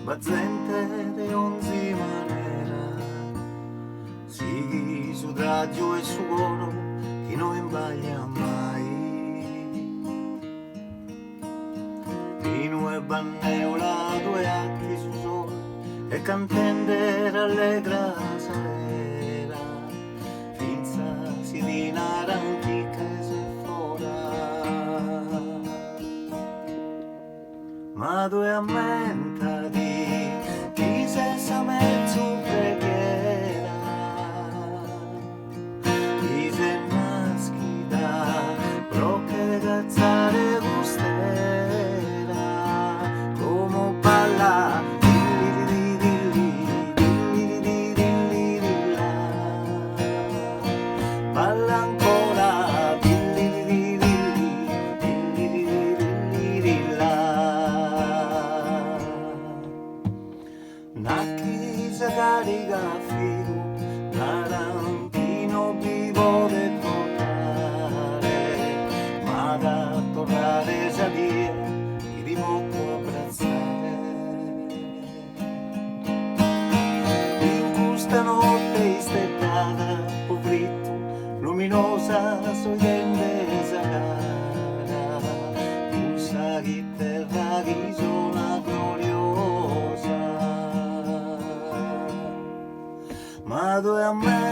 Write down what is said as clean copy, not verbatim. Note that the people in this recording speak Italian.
bazzente de onzi manera, sigui su draggio e su oro che non imbaglia mai. Pino e banneola, due occhi su sole e cantende rallegra sera, finza si dinara antica se fora. Ma due ammenta di chi se sa mezzo preghiera, chi se naschi da brocche gazzare gustera, come balla balla ancora Nacchi sa carica figo, Tarantino vivo de tornare, ma da tornare sa dire chi di molto apprezzare. In questa notte isteccata, poveretto, luminosa, sorridente sagara, tu sa chi terra chi sono gloriosa. Ma dove a me